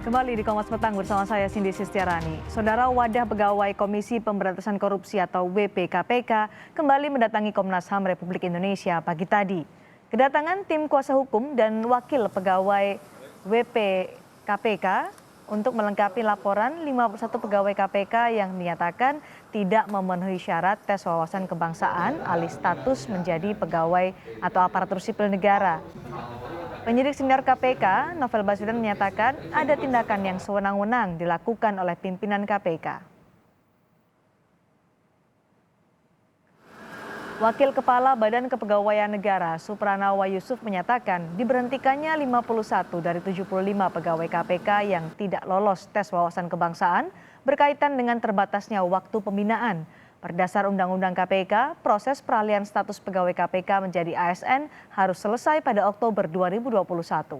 Kembali di Kompas Petang bersama saya Cindy Sistiarani. Saudara, wadah pegawai Komisi Pemberantasan Korupsi atau WPKPK kembali mendatangi Komnas HAM Republik Indonesia pagi tadi. Kedatangan tim kuasa hukum dan wakil pegawai WPKPK untuk melengkapi laporan 51 pegawai KPK yang dinyatakan tidak memenuhi syarat tes wawasan kebangsaan alih status menjadi pegawai atau aparatur sipil negara. Penyidik senior KPK, Novel Baswedan menyatakan ada tindakan yang sewenang-wenang dilakukan oleh pimpinan KPK. Wakil Kepala Badan Kepegawaian Negara, Supranawa Yusuf menyatakan diberhentikannya 51 dari 75 pegawai KPK yang tidak lolos tes wawasan kebangsaan berkaitan dengan terbatasnya waktu pembinaan. Berdasar Undang-Undang KPK, proses peralihan status pegawai KPK menjadi ASN harus selesai pada Oktober 2021.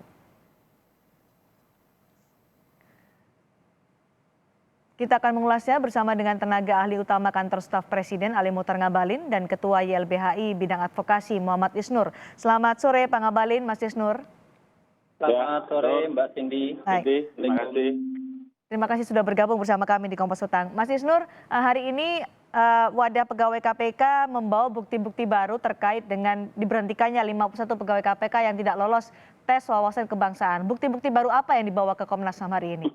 Kita akan mengulasnya bersama dengan tenaga ahli utama Kantor Staf Presiden Ali Muchtar Ngabalin dan Ketua YLBHI Bidang Advokasi Muhammad Isnur. Selamat sore Pak Ngabalin, Mas Isnur. Selamat sore Mbak Cindy. Terima kasih. Terima kasih sudah bergabung bersama kami di Kompas Petang. Mas Isnur, hari ini wadah pegawai KPK membawa bukti-bukti baru terkait dengan diberhentikannya 51 pegawai KPK yang tidak lolos tes wawasan kebangsaan. Bukti-bukti baru apa yang dibawa ke Komnas HAM hari ini?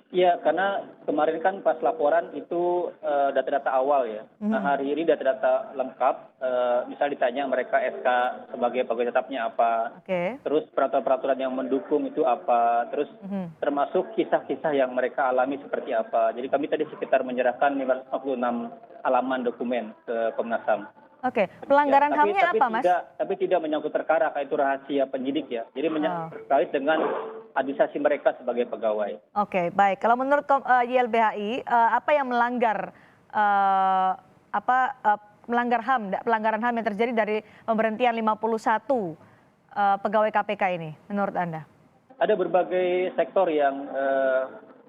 Ya, karena kemarin kan pas laporan itu data-data awal ya. Nah, hari ini data-data lengkap. Misal ditanya mereka SK sebagai pegawai tetapnya apa. Terus peraturan-peraturan yang mendukung itu apa. Terus termasuk kisah-kisah yang mereka alami seperti apa. Jadi kami tadi sekitar menyerahkan 556 halaman dokumen ke Komnas HAM. Pelanggaran HAM-nya apa, Mas? Tapi tidak menyangkut perkara, kayak itu rahasia penyidik ya. Jadi terkait dengan administrasi mereka sebagai pegawai. Baik. Kalau menurut YLBHI, apa yang melanggar pelanggaran HAM yang terjadi dari pemberhentian 51 pegawai KPK ini, menurut Anda? Ada berbagai sektor yang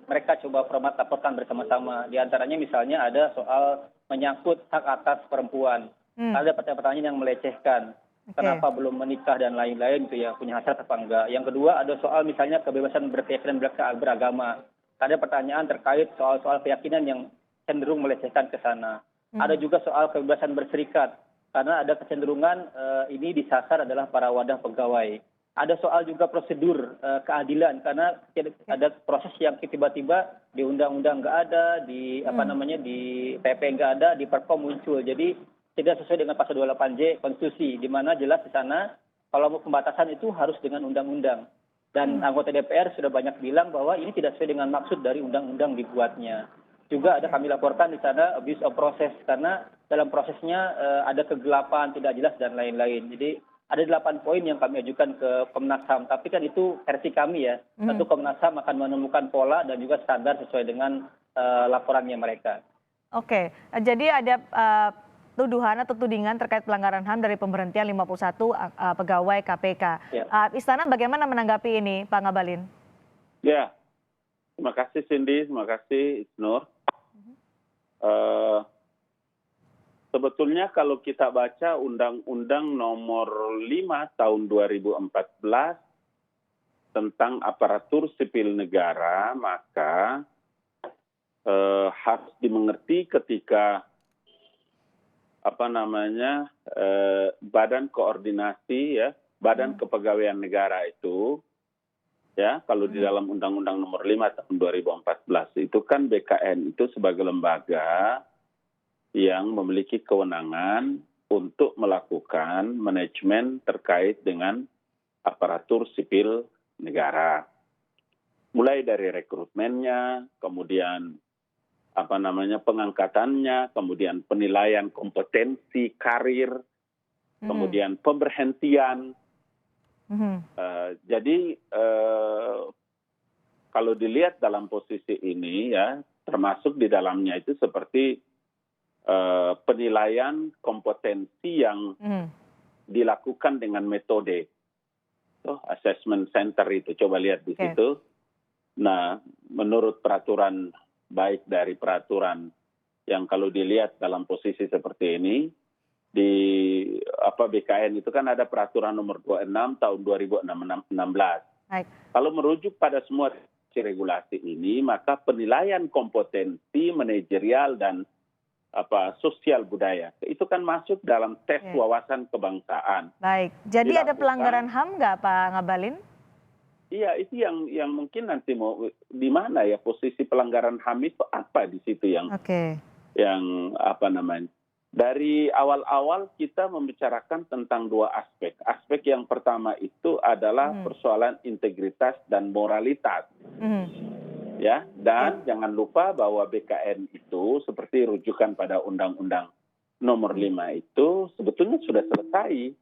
mereka coba laporkan bersama-sama. Di antaranya misalnya ada soal menyangkut hak atas perempuan. Ada pertanyaan-pertanyaan yang melecehkan. Kenapa belum menikah dan lain-lain itu ya, punya hasrat apa enggak. Yang kedua ada soal misalnya kebebasan berkeyakinan beragama. Ada pertanyaan terkait soal-soal keyakinan yang cenderung melecehkan ke sana. Ada juga soal kebebasan berserikat. Karena ada kecenderungan ini disasar adalah para wadah pegawai. Ada soal juga prosedur keadilan karena ada proses yang tiba-tiba di undang-undang nggak ada, di di PP nggak ada, di Perpom muncul. Jadi tidak sesuai dengan pasal 28J konstitusi, di mana jelas di sana kalau pembatasan itu harus dengan undang-undang. Dan anggota DPR sudah banyak bilang bahwa ini tidak sesuai dengan maksud dari undang-undang dibuatnya. Juga ada kami laporkan di sana abuse of process, karena dalam prosesnya ada kegelapan, tidak jelas dan lain-lain. Jadi ada 8 poin yang kami ajukan ke Komnas HAM, tapi kan itu versi kami ya. Tentu Komnas HAM akan menemukan pola dan juga standar sesuai dengan laporannya mereka. Jadi ada tuduhan atau tudingan terkait pelanggaran HAM dari pemberhentian 51 pegawai KPK. Istana bagaimana menanggapi ini, Pak Ngabalin? Ya, terima kasih Cindy, terima kasih Isnur. Sebetulnya kalau kita baca Undang-Undang Nomor 5 Tahun 2014 tentang aparatur sipil negara, maka harus dimengerti ketika badan koordinasi ya, badan kepegawaian negara itu ya, kalau di dalam Undang-Undang Nomor 5 Tahun 2014 itu kan BKN itu sebagai lembaga yang memiliki kewenangan untuk melakukan manajemen terkait dengan aparatur sipil negara. Mulai dari rekrutmennya, kemudian pengangkatannya, kemudian penilaian kompetensi karir, kemudian pemberhentian. Jadi kalau dilihat dalam posisi ini ya, termasuk di dalamnya itu seperti penilaian kompetensi yang dilakukan dengan metode assessment center itu. Coba lihat di situ. Nah, menurut peraturan, baik dari peraturan yang kalau dilihat dalam posisi seperti ini, di BKN itu kan ada peraturan nomor 26 tahun 2016. Baik. Kalau merujuk pada semua regulasi ini, maka penilaian kompetensi manajerial dan sosial budaya itu kan masuk dalam tes Oke. wawasan kebangsaan. Baik, jadi ada Dilakukan. pelanggaran HAM nggak Pak Ngabalin? Iya, itu yang mungkin nanti mau di mana ya posisi pelanggaran HAM itu apa di situ yang Oke. apa namanya. Dari awal-awal kita membicarakan tentang dua aspek. Aspek yang pertama itu adalah persoalan integritas dan moralitas. Ya, dan jangan lupa bahwa BKN itu seperti rujukan pada Undang-Undang Nomor 5 itu sebetulnya sudah selesai.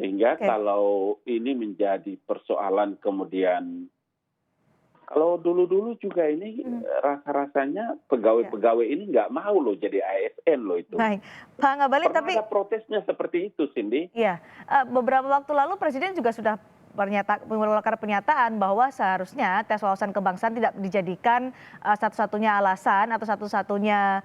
Sehingga kalau ini menjadi persoalan kemudian, kalau dulu-dulu juga ini rasa-rasanya pegawai-pegawai ini nggak mau loh jadi ASN loh itu. Baik, Pak Ngabalin, Pernah tapi ada protesnya seperti itu, Cindy. iya, beberapa waktu lalu Presiden juga sudah mengeluarkan pernyataan bahwa seharusnya tes wawasan kebangsaan tidak dijadikan satu-satunya alasan atau satu-satunya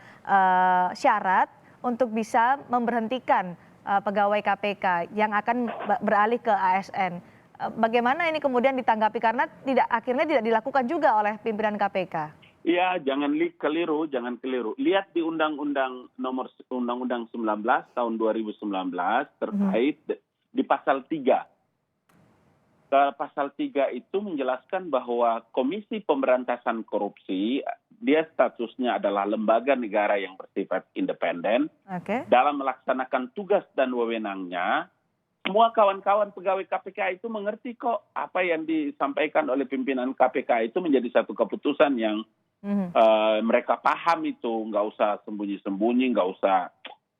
syarat untuk bisa memberhentikan pegawai KPK yang akan beralih ke ASN. Bagaimana ini kemudian ditanggapi karena akhirnya tidak dilakukan juga oleh pimpinan KPK? Iya, jangan keliru. Lihat di Undang-Undang 19 tahun 2019 terkait di pasal 3. Pasal 3 itu menjelaskan bahwa Komisi Pemberantasan Korupsi, dia statusnya adalah lembaga negara yang bersifat independen. Dalam melaksanakan tugas dan wewenangnya, semua kawan-kawan pegawai KPK itu mengerti kok apa yang disampaikan oleh pimpinan KPK itu menjadi satu keputusan yang mereka paham itu, nggak usah sembunyi-sembunyi, nggak usah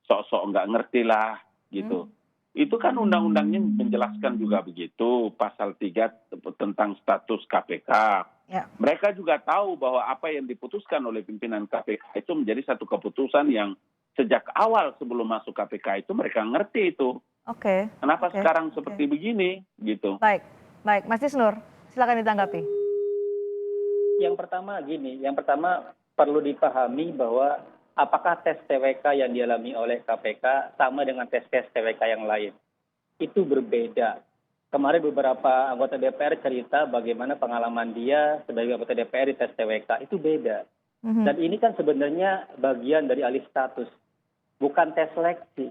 sok-sok nggak ngerti lah gitu. Itu kan undang-undangnya menjelaskan juga begitu, pasal 3 tentang status KPK. Ya. Mereka juga tahu bahwa apa yang diputuskan oleh pimpinan KPK itu menjadi satu keputusan yang sejak awal sebelum masuk KPK itu mereka ngerti itu. Kenapa sekarang seperti begini gitu. Baik, Mas Isnur, silakan ditanggapi. Yang pertama perlu dipahami bahwa apakah tes TWK yang dialami oleh KPK sama dengan tes-tes TWK yang lain? Itu berbeda. Kemarin beberapa anggota DPR cerita bagaimana pengalaman dia sebagai anggota DPR di tes TWK. Itu beda. Dan ini kan sebenarnya bagian dari alih status. Bukan tes seleksi.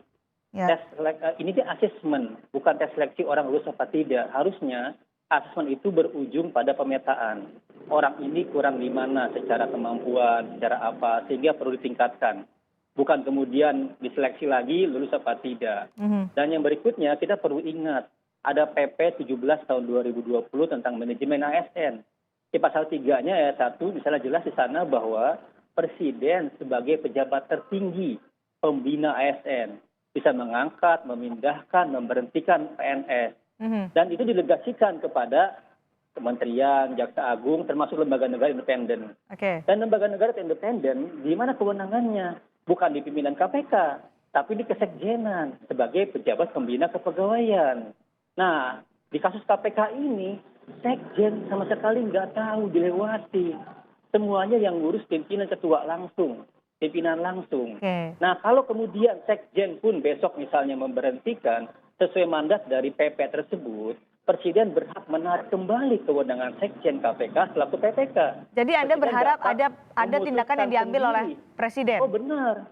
Ini dia asesmen, bukan tes seleksi orang lulus apa tidak. Harusnya asesmen itu berujung pada pemetaan. Orang ini kurang di mana secara kemampuan, secara apa, sehingga perlu ditingkatkan. Bukan kemudian diseleksi lagi lulus apa tidak. Dan yang berikutnya kita perlu ingat, ada PP 17 tahun 2020 tentang manajemen ASN. Di pasal 3-nya ayat 1 misalnya jelas di sana bahwa Presiden sebagai pejabat tertinggi pembina ASN bisa mengangkat, memindahkan, memberhentikan PNS. Dan itu didelegasikan kepada kementerian, jaksa agung, termasuk lembaga negara independen. Dan lembaga negara independen, di mana kewenangannya? Bukan di pimpinan KPK, tapi di Kesekjenan sebagai pejabat pembina kepegawaian. Nah, di kasus KPK ini, Sekjen sama sekali nggak tahu, dilewati. Semuanya yang ngurus pimpinan ketua langsung, pimpinan langsung. Nah, kalau kemudian Sekjen pun besok misalnya memberhentikan, sesuai mandat dari PP tersebut, Presiden berhak menarik kembali kewenangan Sekjen KPK selaku PPK. Jadi Anda berharap ada tindakan yang diambil oleh Presiden? Oh benar.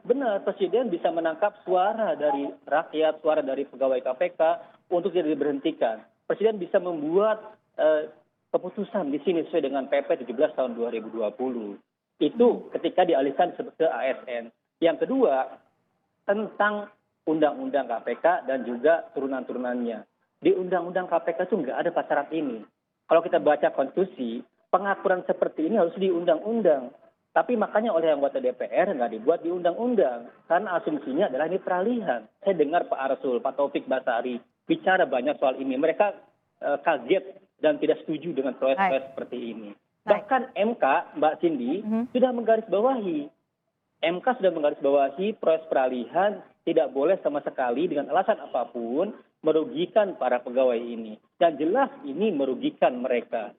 Presiden bisa menangkap suara dari rakyat, suara dari pegawai KPK untuk tidak diberhentikan. Presiden bisa membuat keputusan di sini sesuai dengan PP 17 tahun 2020. Itu ketika dialihkan ke ASN. Yang kedua, tentang Undang-Undang KPK dan juga turunan-turunannya. Di Undang-Undang KPK itu nggak ada syarat ini. Kalau kita baca konstitusi, pengaturan seperti ini harus di undang-undang. Tapi makanya oleh anggota DPR nggak dibuat di undang-undang. Karena asumsinya adalah ini peralihan. Saya dengar Pak Arsul, Pak Taufik Basari bicara banyak soal ini. Mereka kaget dan tidak setuju dengan proyek-proyek seperti ini. Bahkan MK, Mbak Cindy, sudah menggarisbawahi. MK sudah menggarisbawahi proyek peralihan tidak boleh sama sekali dengan alasan apapun merugikan para pegawai ini. Dan jelas ini merugikan mereka.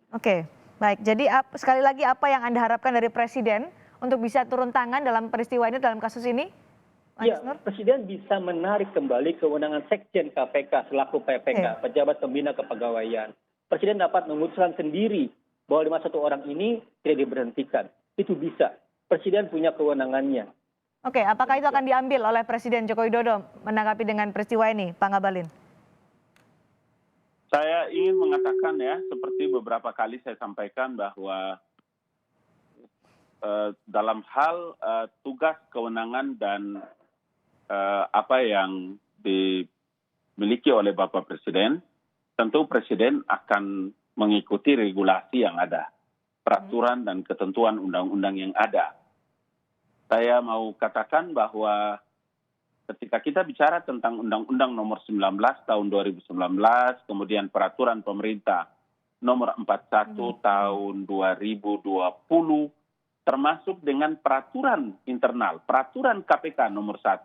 Baik. Jadi sekali lagi apa yang Anda harapkan dari Presiden untuk bisa turun tangan dalam peristiwa ini, dalam kasus ini? Ya, Presiden bisa menarik kembali kewenangan Sekjen KPK selaku PPK, pejabat pembina kepegawaian. Presiden dapat memutuskan sendiri bahwa 51 orang ini tidak diberhentikan. Itu bisa. Presiden punya kewenangannya. Oke, apakah itu akan diambil oleh Presiden Joko Widodo menanggapi dengan peristiwa ini, Pak Ngabalin? Saya ingin mengatakan ya, seperti beberapa kali saya sampaikan bahwa dalam hal tugas, kewenangan, dan apa yang dimiliki oleh Bapak Presiden, tentu Presiden akan mengikuti regulasi yang ada, peraturan dan ketentuan undang-undang yang ada. Saya mau katakan bahwa ketika kita bicara tentang Undang-Undang Nomor 19 Tahun 2019, kemudian Peraturan Pemerintah Nomor 41 Tahun 2020, termasuk dengan peraturan internal, peraturan KPK Nomor 1,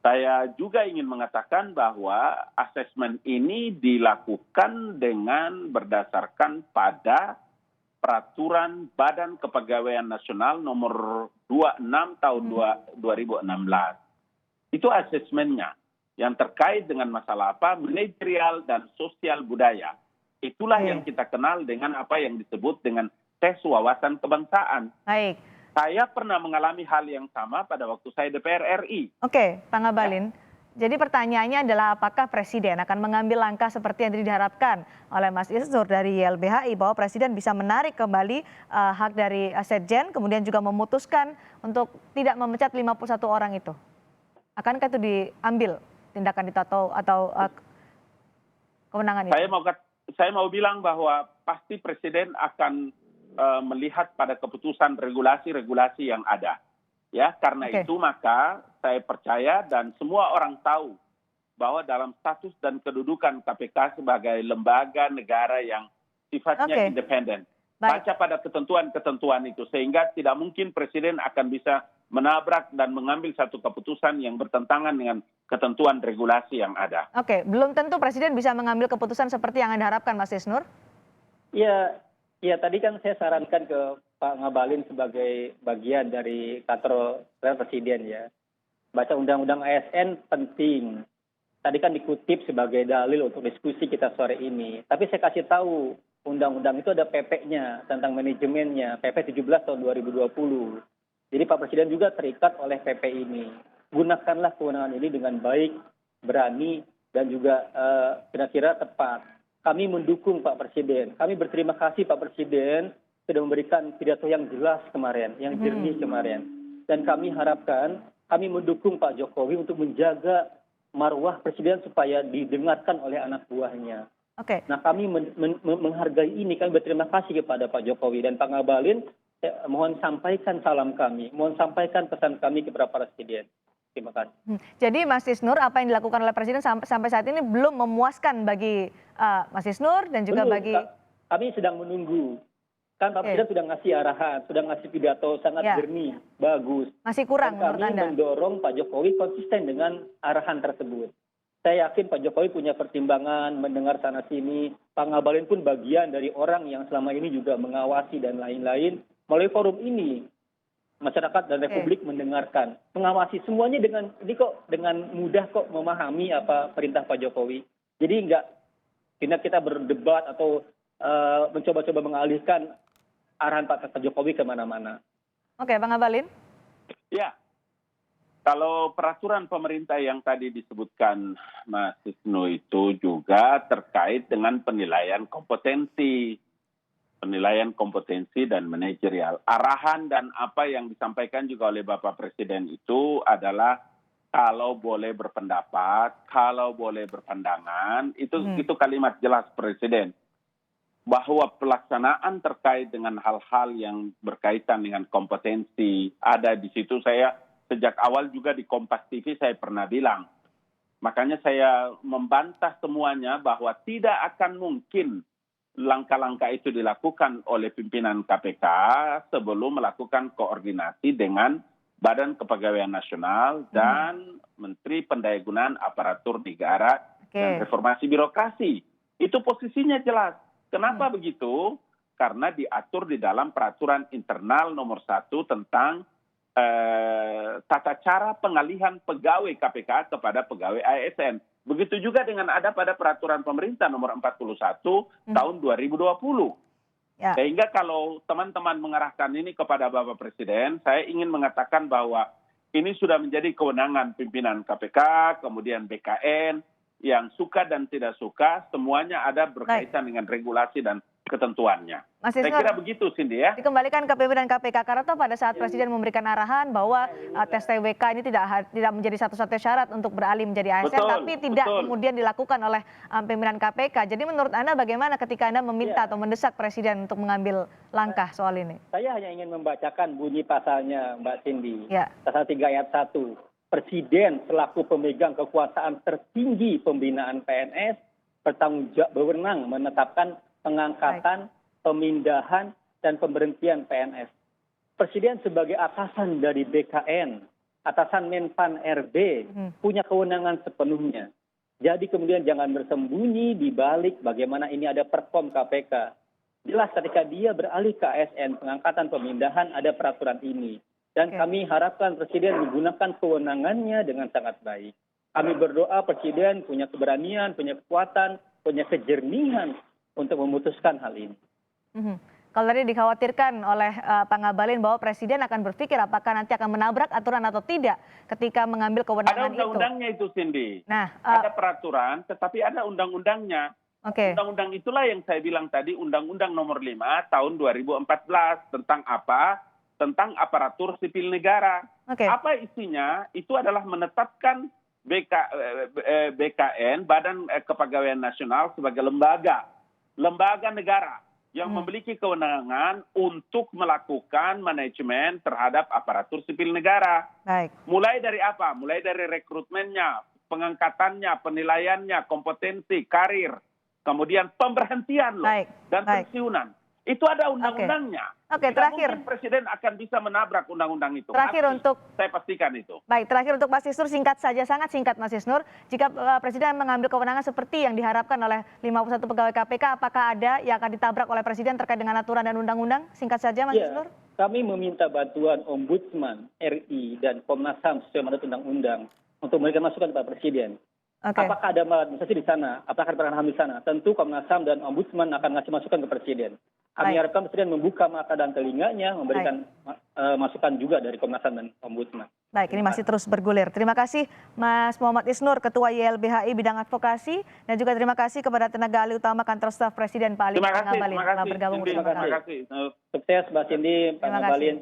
saya juga ingin mengatakan bahwa asesmen ini dilakukan dengan berdasarkan pada peraturan Badan Kepegawaian Nasional Nomor 26 Tahun 2016. Itu asesmennya yang terkait dengan masalah apa? Manajerial dan sosial budaya. Itulah yang kita kenal dengan apa yang disebut dengan tes wawasan kebangsaan. Baik. Saya pernah mengalami hal yang sama pada waktu saya DPR RI. Oke, Pak Ngabalin. Jadi pertanyaannya adalah apakah Presiden akan mengambil langkah seperti yang diharapkan oleh Mas Isnur dari YLBHI bahwa Presiden bisa menarik kembali hak dari Sekjen, kemudian juga memutuskan untuk tidak memecat 51 orang itu. Akankah itu diambil tindakan itu atau kewenangan itu? Saya mau bilang bahwa pasti Presiden akan melihat pada keputusan regulasi-regulasi yang ada. Ya, karena itu maka saya percaya dan semua orang tahu bahwa dalam status dan kedudukan KPK sebagai lembaga negara yang sifatnya independen. Baca pada ketentuan-ketentuan itu sehingga tidak mungkin Presiden akan bisa menabrak dan mengambil satu keputusan yang bertentangan dengan ketentuan regulasi yang ada. Oke, belum tentu Presiden bisa mengambil keputusan seperti yang Anda harapkan, Mas Isnur. Ya, tadi kan saya sarankan ke Pak Ngabalin sebagai bagian dari kantor Presiden ya. Baca Undang-Undang ASN penting. Tadi kan dikutip sebagai dalil untuk diskusi kita sore ini. Tapi saya kasih tahu, Undang-Undang itu ada PP-nya tentang manajemennya, PP 17 tahun 2020. Jadi Pak Presiden juga terikat oleh PP ini. Gunakanlah kewenangan ini dengan baik, berani, dan juga kira-kira tepat. Kami mendukung Pak Presiden. Kami berterima kasih Pak Presiden sudah memberikan pidato yang jelas kemarin, yang jernih kemarin. Dan kami harapkan, kami mendukung Pak Jokowi untuk menjaga marwah Presiden supaya didengarkan oleh anak buahnya. Nah kami menghargai ini, kami berterima kasih kepada Pak Jokowi. Dan Pak Ngabalin, mohon sampaikan salam kami, mohon sampaikan pesan kami kepada Presiden. Terima kasih. Jadi Mas Isnur, apa yang dilakukan oleh Presiden sampai saat ini belum memuaskan bagi Mas Isnur dan juga bagi... Kami sedang menunggu. Kan Pak Presiden sudah ngasih arahan, sudah ngasih pidato sangat jernih, bagus. Masih kurang menurut Anda? Kami mendorong Pak Jokowi konsisten dengan arahan tersebut. Saya yakin Pak Jokowi punya pertimbangan, mendengar sana-sini. Pak Ngabalin pun bagian dari orang yang selama ini juga mengawasi dan lain-lain. Melalui forum ini, masyarakat dan Republik mendengarkan, mengawasi semuanya dengan mudah kok memahami apa perintah Pak Jokowi. Jadi tidak kita berdebat atau mencoba-coba mengalihkan arahan Pak Jokowi kemana-mana. Oke, Bang Ngabalin. Ya, kalau peraturan pemerintah yang tadi disebutkan Mas Isnu itu juga terkait dengan penilaian kompetensi dan manajerial. Arahan dan apa yang disampaikan juga oleh Bapak Presiden itu adalah kalau boleh berpendapat, kalau boleh berpandangan, itu kalimat jelas Presiden. Bahwa pelaksanaan terkait dengan hal-hal yang berkaitan dengan kompetensi ada di situ. Saya sejak awal juga di Kompas TV saya pernah bilang. Makanya saya membantah semuanya bahwa tidak akan mungkin langkah-langkah itu dilakukan oleh pimpinan KPK sebelum melakukan koordinasi dengan Badan Kepegawaian Nasional dan Menteri Pendayagunaan Aparatur Negara dan Reformasi Birokrasi. Itu posisinya jelas. Kenapa begitu? Karena diatur di dalam peraturan internal nomor 1 tentang tata cara pengalihan pegawai KPK kepada pegawai ASN. Begitu juga dengan ada pada peraturan pemerintah nomor 41 tahun 2020. Ya. Sehingga kalau teman-teman mengarahkan ini kepada Bapak Presiden, saya ingin mengatakan bahwa ini sudah menjadi kewenangan pimpinan KPK, kemudian BKN, yang suka dan tidak suka, semuanya ada berkaitan dengan regulasi dan ketentuannya. Mas Saya Isnur, kira begitu, Cindy ya. dikembalikan ke pimpinan KPK karena toh pada saat Presiden memberikan arahan bahwa tes TWK ini tidak menjadi satu-satunya syarat untuk beralih menjadi ASN, Betul, tapi tidak betul. kemudian dilakukan oleh pimpinan KPK. Jadi menurut Anda bagaimana ketika Anda meminta atau mendesak Presiden untuk mengambil langkah soal ini? Saya hanya ingin membacakan bunyi pasalnya, Mbak Cindy. Ya. Pasal 3 ayat 1. Presiden selaku pemegang kekuasaan tertinggi pembinaan PNS berwenang menetapkan pengangkatan, pemindahan, dan pemberhentian PNS. Presiden sebagai atasan dari BKN, atasan Menpan RB, punya kewenangan sepenuhnya. Jadi kemudian jangan bersembunyi di balik bagaimana ini ada perkom KPK. Jelas ketika dia beralih ke ASN, pengangkatan pemindahan ada peraturan ini. Dan kami harapkan Presiden menggunakan kewenangannya dengan sangat baik. Kami berdoa Presiden punya keberanian, punya kekuatan, punya kejernihan untuk memutuskan hal ini. Kalau tadi dikhawatirkan oleh Pak Ngabalin bahwa Presiden akan berpikir apakah nanti akan menabrak aturan atau tidak ketika mengambil kewenangan itu. Ada undang-undangnya itu, Cindy. Nah, ada peraturan, tetapi ada undang-undangnya. Undang-undang itulah yang saya bilang tadi, Undang-Undang Nomor 5 Tahun 2014 tentang apa? Tentang aparatur sipil negara. Apa isinya? Itu adalah menetapkan BKN, Badan Kepegawaian Nasional, sebagai lembaga negara yang memiliki kewenangan untuk melakukan manajemen terhadap aparatur sipil negara. Baik. Mulai dari apa? Mulai dari rekrutmennya, pengangkatannya, penilaiannya, kompetensi, karir, kemudian pemberhentian dan pensiunan. Itu ada undang-undangnya. Terakhir. Mungkin Presiden akan bisa menabrak undang-undang itu. Terakhir saya pastikan itu. Baik, terakhir untuk Mas Isnur, singkat saja, sangat singkat Mas Isnur. Jika Presiden mengambil kewenangan seperti yang diharapkan oleh 51 pegawai KPK, apakah ada yang akan ditabrak oleh Presiden terkait dengan aturan dan undang-undang? Singkat saja Mas Isnur. Kami meminta bantuan Ombudsman RI dan Komnas HAM sesuai mandat undang-undang untuk memberikan masukan kepada Presiden. Apakah ada maladministrasi di sana? Apakah ada pelanggaran HAM di sana? Tentu Komnas HAM dan Ombudsman akan ngasih masukan ke Presiden. Kami harapkan Presiden membuka mata dan telinganya, memberikan masukan juga dari Komnas HAM dan Ombudsman. Baik, ini masih terus bergulir. Terima kasih Mas Muhammad Isnur, Ketua YLBHI Bidang Advokasi, dan juga terima kasih kepada tenaga ahli utama Kantor Staf Presiden Pak Ali Ngabalin telah bergabung bersama kami. Sukses Mbak Cindy, Pak Ngabalin.